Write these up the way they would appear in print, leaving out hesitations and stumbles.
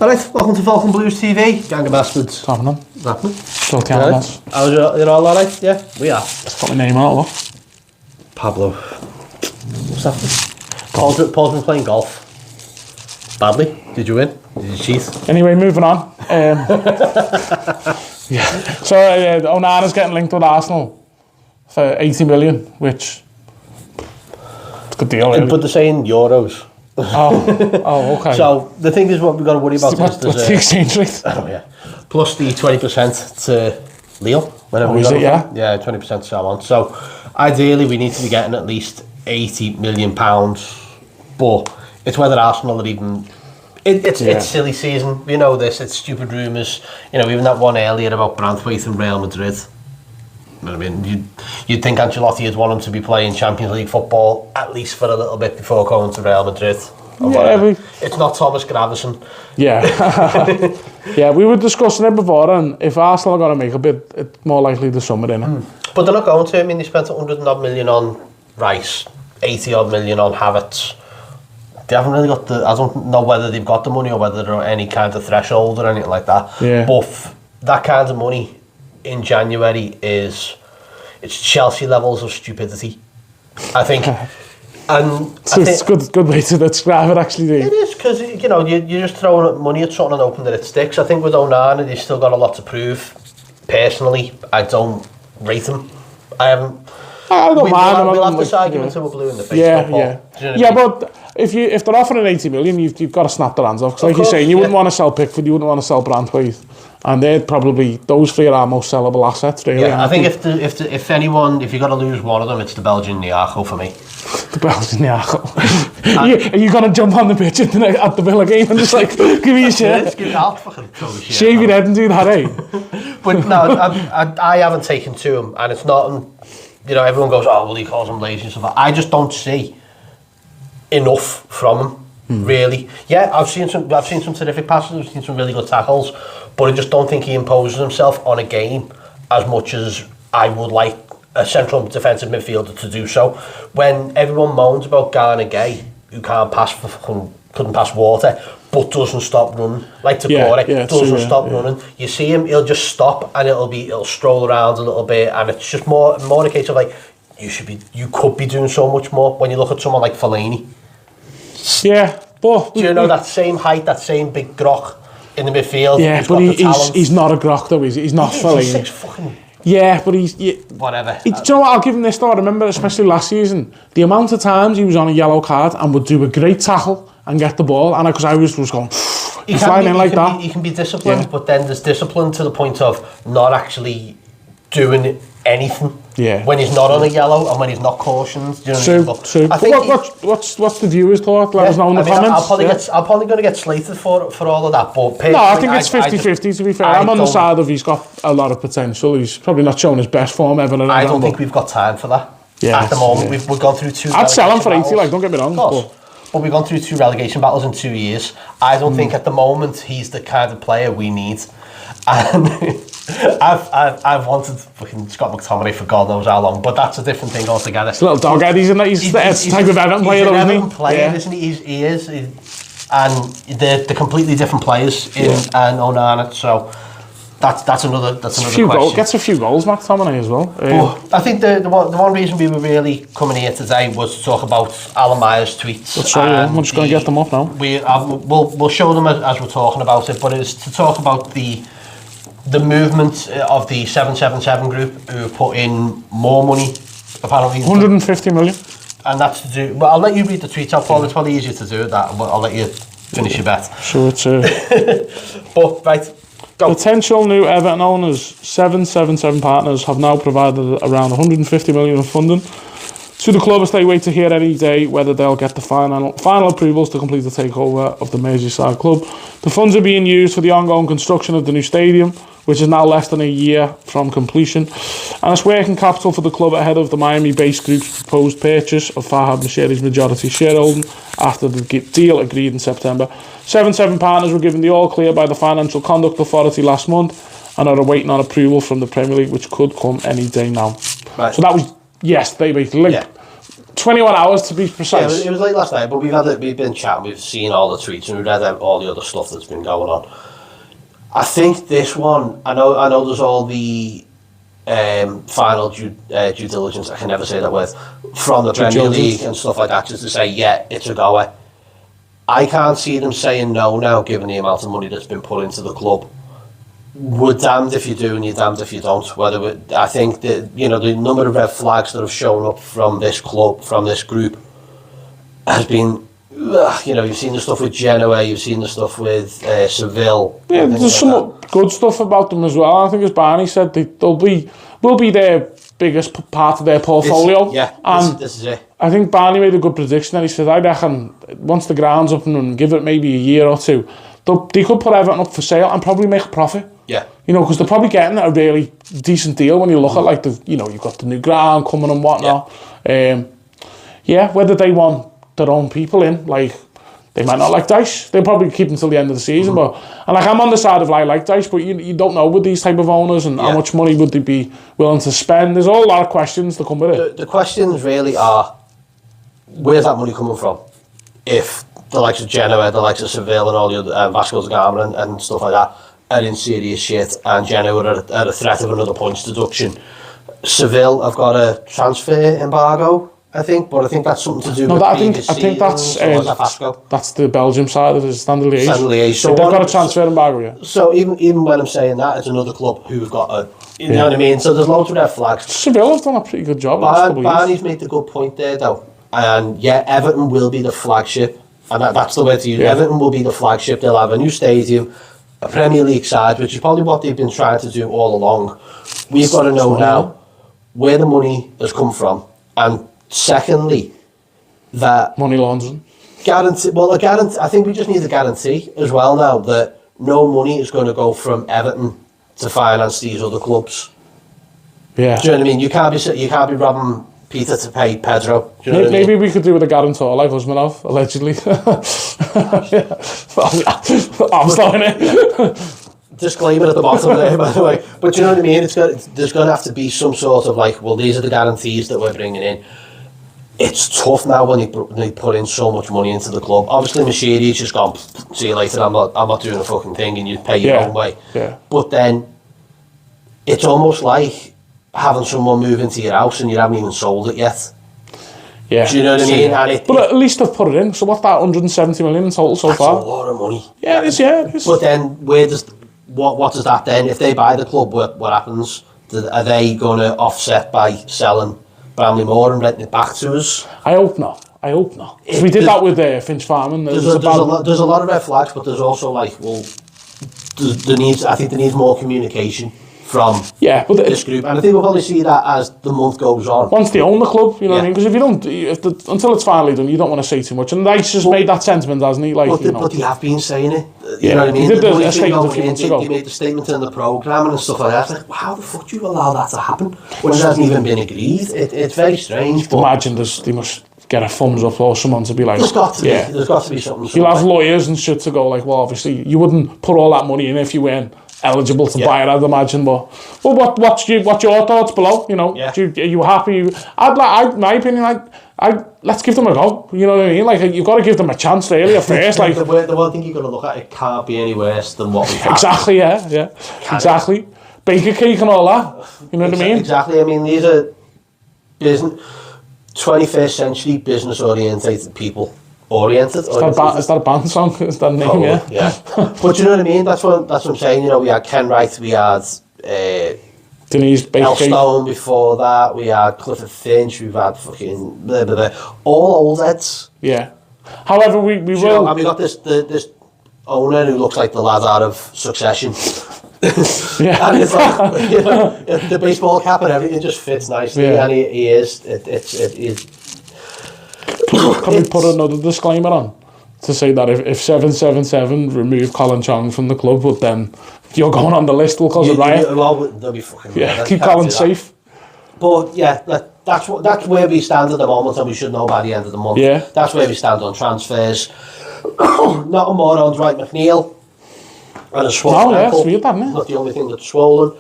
Alright, welcome to Falcon Blues TV. Gang of bastards. Happening. Still counting us. How's you're all alright? Yeah, we are. It's got my name on it, look. Pablo. What's happening? Paul's been playing golf. Badly. Did you win? Did you cheat? Anyway, moving on. Yeah. So Onana's getting linked with Arsenal for 80 million, which it's a good deal, really. But they're saying euros. Oh, okay. So the thing is, what we've got to worry about what's the exchange rate? Oh yeah, plus the 20% to Lille. Whenever is it? Yeah. Yeah, 20% so on. So ideally, we need to be getting at least £80 million. But it's whether Arsenal are even. It's silly season. We know this. It's stupid rumours. You know, even that one earlier about Branthwaite and Real Madrid. You know what I mean? You'd think Ancelotti would want him to be playing Champions League football at least for a little bit before going to Real Madrid. It's not Thomas Gravison. Yeah. Yeah, we were discussing it before, and if Arsenal are going to make a bid, it's more likely the summer, innit? But they're not going to. I mean, they spent 100-odd million on Rice, 80-odd million on Havertz. They haven't really got the... I don't know whether they've got the money or whether they're any kind of threshold or anything like that. Yeah. But that kind of money in January it's Chelsea levels of stupidity, I think. And it's a good way to describe it, actually. It is, because you know you're just throwing money at something and hoping that it sticks. I think with Onana, they've still got a lot to prove. Personally, I don't rate him. I don't mind. We'll have this argument until we're blue in the face. Yeah, yeah. You know what I mean? But if they're offering 80 million, you've got to snap their hands off. Because like you're saying, you wouldn't want to sell Pickford, you wouldn't want to sell Branthwaite. And they're probably, those three are our most sellable assets, really. Yeah, I think if you've got to lose one of them, it's the Belgian Niago for me. The Belgian Niago. Are you going to jump on the pitch at the Villa game and just like, give me a shirt? I'll fucking throw a shirt. Shave your head and do that, eh? But no, I haven't taken to him, and it's not, you know, everyone goes, oh, well, he calls him lazy and stuff. I just don't see enough from him, really. Yeah, I've seen some terrific passes, I've seen some really good tackles, but I just don't think he imposes himself on a game as much as I would like a central defensive midfielder to do so. When everyone moans about Garner Gay, who can't pass couldn't pass water, but doesn't stop running, like Takore, doesn't stop running. You see him, he'll just stop and it'll stroll around a little bit, and it's just more a case of like, you could be doing so much more. When you look at someone like Fellaini. Yeah, but do you know that same height, that same big grok in the midfield? Yeah, but he's not a grok though, is he? He's not Fellaini. He's 6 fucking... Yeah, but he's... Whatever. Do you know what, I'll give him this though. I remember, especially last season, the amount of times he was on a yellow card and would do a great tackle and get the ball, and because I was going, he's flying in like that. He can be disciplined, but then there's discipline to the point of not actually doing anything. Yeah. When he's not on a yellow and when he's not cautioned. Do you know what I mean? I think what's the viewers' thought? Let us know in the comments. I'm probably going to get slated for all of that. But no, I think it's 50-50 to be fair. I'm on the side of he's got a lot of potential. He's probably not shown his best form ever. I don't think we've got time for that. Yeah, at the moment, we've gone through 2. I'd sell him for 80. Like, don't get me wrong. But we've gone through 2 relegation battles in 2 years. I don't think at the moment he's the kind of player we need. And I've wanted fucking Scott McTominay for God knows how long, but that's a different thing altogether. It's a little dog head. He's the type of Everton player, isn't he? He's an Everton player, isn't he? He is. And they're completely different players in and Onana. So that's another question. Gets a few goals, McTominay as well. I think the one reason we were really coming here today was to talk about Alan Meyer's tweets. That's right. I'm just going to get them up now. We'll show them as we're talking about it, but it's to talk about the movement of the 777 group who put in more money, apparently 150 million. And that's to do, well, I'll let you read the tweets out, Paul. It's probably easier to do it that, but I'll let you finish your bet. Sure, it's but right, go. Potential new Everton owners, 777 partners, have now provided around 150 million of funding to the club as they wait to hear any day whether they'll get the final approvals to complete the takeover of the Merseyside club. The funds are being used for the ongoing construction of the new stadium, which is now less than a year from completion, and it's working capital for the club ahead of the Miami-based group's proposed purchase of Farhad Moshiri's majority shareholding after the deal agreed in September. 7 partners were given the all-clear by the Financial Conduct Authority last month and are awaiting on approval from the Premier League, which could come any day now. Right. So that was yesterday, basically. 21 hours to be precise. Yeah, it was late last night, but we've been chatting, we've seen all the tweets and we've read all the other stuff that's been going on. I think this one, I know there's all the final due diligence, I can never say that word, from the Premier League and stuff like that, just to say, yeah, it's a goer. I can't see them saying no now, given the amount of money that's been put into the club. We're damned if you do and you're damned if you don't. I think that, the number of red flags that have shown up from this club, from this group, has been, you've seen the stuff with Genoa, you've seen the stuff with Seville. Yeah, there's some good stuff about them as well. I think, as Barney said, will be their biggest part of their portfolio. This is it. I think Barney made a good prediction, and he said, I reckon once the ground's up and running, give it maybe a year or two, they could put Everton up for sale and probably make a profit. Yeah. Because they're probably getting a really decent deal when you look at you've got the new ground coming and whatnot. Whether they want their own people in, they might not like Dyche. They'll probably keep until the end of the season. But I'm on the side of I like Dyche, but you don't know with these type of owners and how much money would they be willing to spend. There's a lot of questions that come with it. The questions really are, where's that money coming from? If the likes of Genoa, the likes of Seville and all the other Vasco da Gama and stuff like that are in serious shit, and Genoa are a threat of another points deduction. Seville have got a transfer embargo, I think, but I think that's something to do with I think that's the Belgium side of the standard liaison. So they've got a transfer embargo, yeah. So even when I'm saying that, it's another club who've got you know what I mean? So there's loads of red flags. Seville have done a pretty good job. Barney's made a good point there, though. And Everton will be the flagship, and that's the way to use it. Everton will be the flagship. They'll have a new stadium, a Premier League side, which is probably what they've been trying to do all along. We've got to know now where the money has come from, and secondly, that money laundering guarantee. Well, I think we just need a guarantee as well now that no money is going to go from Everton to finance these other clubs. Yeah. Do you know what I mean? You can't be robbing Peter to pay Pedro. Do you know maybe we could do with a guarantor like Usmanov, allegedly. I'm starting it. Disclaimer at the bottom there, by the way. But do you know what I mean? There's going to have to be some sort of these are the guarantees that we're bringing in. It's tough now when they put in so much money into the club. Obviously, Mercedes just gone, see you later, I'm not doing a fucking thing, and you pay your own way. Yeah. But then, it's almost like having someone move into your house and you haven't even sold it yet. Yeah. Do you know what I mean? But at least they've put it in. So what's that, 170 million in total so far? That's a lot of money. Yeah, it is. But then, what does that then, if they buy the club, what happens? Are they going to offset by selling Bramley Moore and renting it back to us? I hope not. Because we did that with Finch Farming. There's a lot of red flags, but there's also I think there needs more communication from this group, and I think we'll probably see that as the month goes on. Once they own the club, you know what I mean? Because if you don't, until it's finally done, you don't want to say too much. And Dyche has made that sentiment, hasn't he? But they have been saying it. You know what I mean? He did a statement a few months ago. He made the statement in the programme and stuff like that. It's like, how the fuck do you allow that to happen when it hasn't even been agreed? It's very strange. But imagine they must get a thumbs up or someone to be like, there's got to be something. You'll have lawyers and shit to go like, well, obviously you wouldn't put all that money in if you weren't eligible to buy it, I'd imagine. But what's your thoughts below? You know, are you happy? My opinion, let's give them a go. You know what I mean? Like, you've got to give them a chance really at first. Like the one thing you've got to look at, it can't be any worse than what we have. Exactly. Yeah. Exactly. Baker cake and all that. You know what I mean? Exactly. I mean, these are 21st century business orientated people. Is that a band song? Is that a name? Yeah. But you know what I mean? That's what I'm saying. You know, we had Ken Wright, we had Denise Baker, Elstone before that, we had Clifford Finch, we've had fucking all old heads. Yeah. However, we will. And we got this owner who looks like the lad out of Succession. Yeah. And it's like, you know, the baseball cap and everything just fits nicely, and he is. Can we put another disclaimer on to say that if 777 remove Colin Chong from the club, but then you're going on the list, will cause a riot? Well, they'll be fucking keep Colin safe. But that's where we stand at the moment, and we should know by the end of the month. Yeah. That's where we stand on transfers. Not on more on Dwight McNeil. And a swollen Oh yeah, ankle. sweet, isn't it? Not the only thing that's swollen.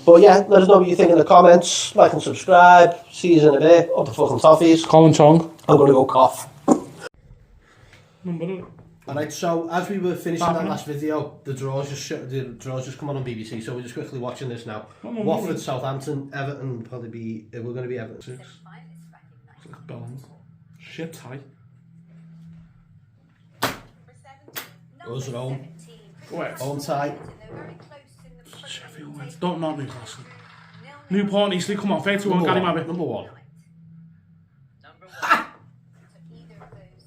But yeah, let us know what you think in the comments. Like and subscribe. See you in a bit. Up the fucking toffees. Colin Chong. I'm going to go cough. Number. Alright, so as we were finishing that last video, the draws just come on BBC, so we're just quickly watching this now. Watford, Southampton, Everton we're going to be Everton 6. Balance. Shit tight. Us at home. Go ahead. Home tight. Sheffield Wednesday. Don't not Newcastle. Newport, Eastleigh, come on, 31, Gary Mabby. Number 1.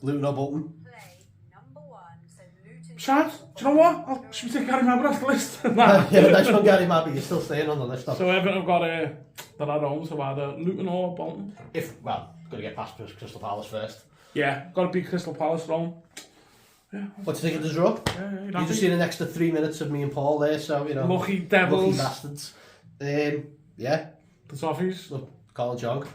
Luton or Bolton. Shad, do you know what? Should we take Gary Mabby off the list? Yeah, but next one, Gary Mabby, you're still staying on the list. So Everton have got they're at home, so either Luton or Bolton. Got to get past Crystal Palace first. Yeah, got to beat Crystal Palace at home. Yeah. What do you think of the draw? Yeah, you just seen an extra 3 minutes of me and Paul there, so you know. Lucky devils. Lucky bastards. Yeah. The Toffees. Colin Chong.